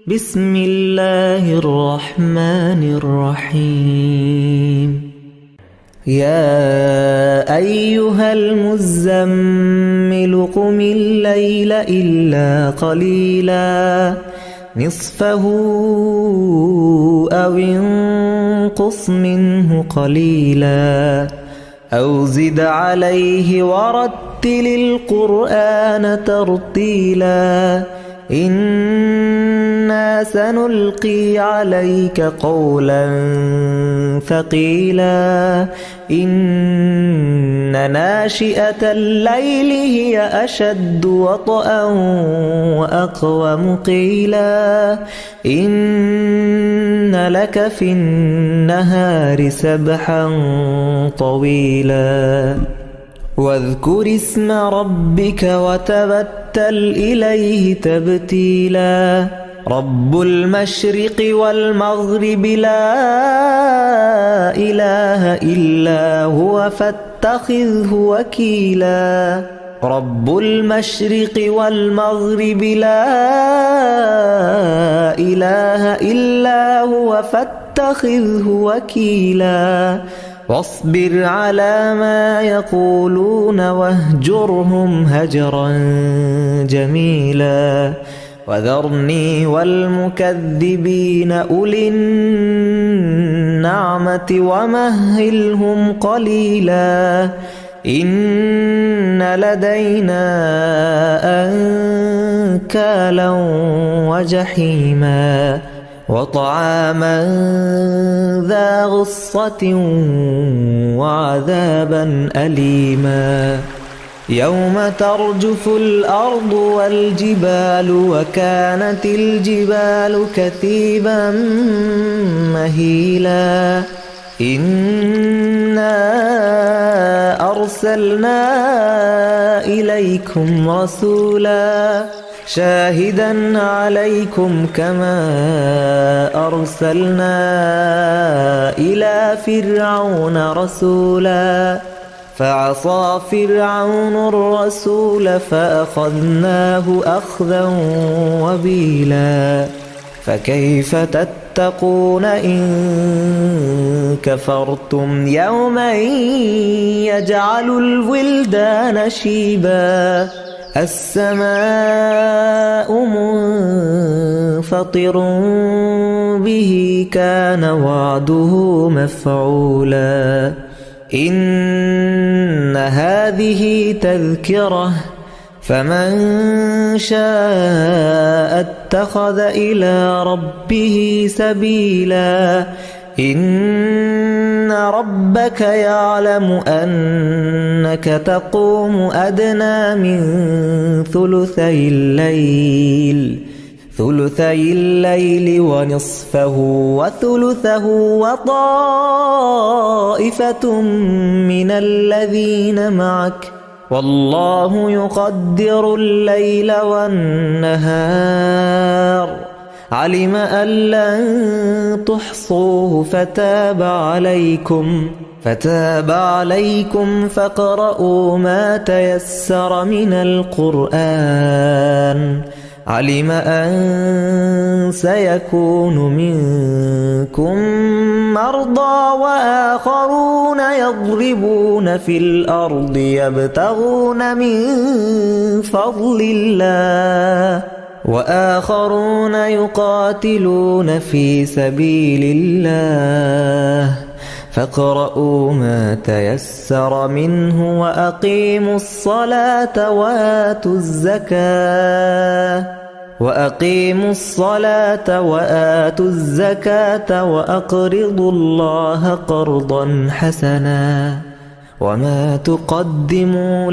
بسم الله الرحمن الرحيم. يا أيها المزمل قم الليل إلا قليلا نصفه أو انقص منه قليلا أو زد عليه ورتل القرآن ترتيلا إنا سنلقي عليك قولا ثقيلا إن ناشئة الليل هي أشد وطئا وأقوم قيلا إن لك في النهار سبحا طويلا واذكر اسم ربك وتبتل إليه تبتيلا رب المشرق والمغرب لا إله إلا هو فاتخذه وكيلا رب المشرق والمغرب لا إله إلا هو فاتخذه وكيلا واصبر على ما يقولون واهجرهم هجرا جميلا وذرني والمكذبين أولي النعمة ومهلهم قليلا إن لدينا أنكالا وجحيما وطعاما ذا غصة وعذابا أليما يوم ترجف الأرض والجبال وكانت الجبال كثيبا مهيلا إنا أرسلنا إليكم رسولا شاهدا عليكم كما أرسلنا إلى فرعون رسولا فعصى فرعون الرسول فأخذناه أخذا وبيلا فكيف تتقون إن كفرتم يوما يجعل الولدان شيبا السماء منفطر به كان وعده مفعولا إن هذه تذكرة فمن شاء اتخذ إلى ربه سبيلا إن ربك يعلم أنك تقوم أدنى من ثلثي الليل ونصفه وثلثه وطائفة من الذين معك والله يقدر الليل والنهار علم أن لن تحصوه فتاب عليكم فاقرؤوا ما تيسر من القرآن علم أن سيكون منكم مرضى وآخرون يضربون في الأرض يبتغون من فضل الله وآخرون يقاتلون في سبيل الله فاقرؤوا ما تيسر منه وأقيموا الصلاة وآتوا الزكاة وأقرضوا الله قرضا حسنا وما تقدموا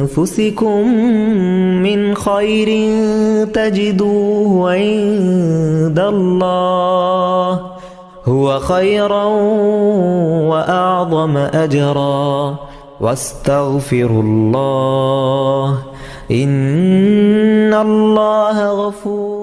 لأنفسكم من خير تجدوه عند الله هو خيرا وأعظم أجرا واستغفروا الله إن الله غفور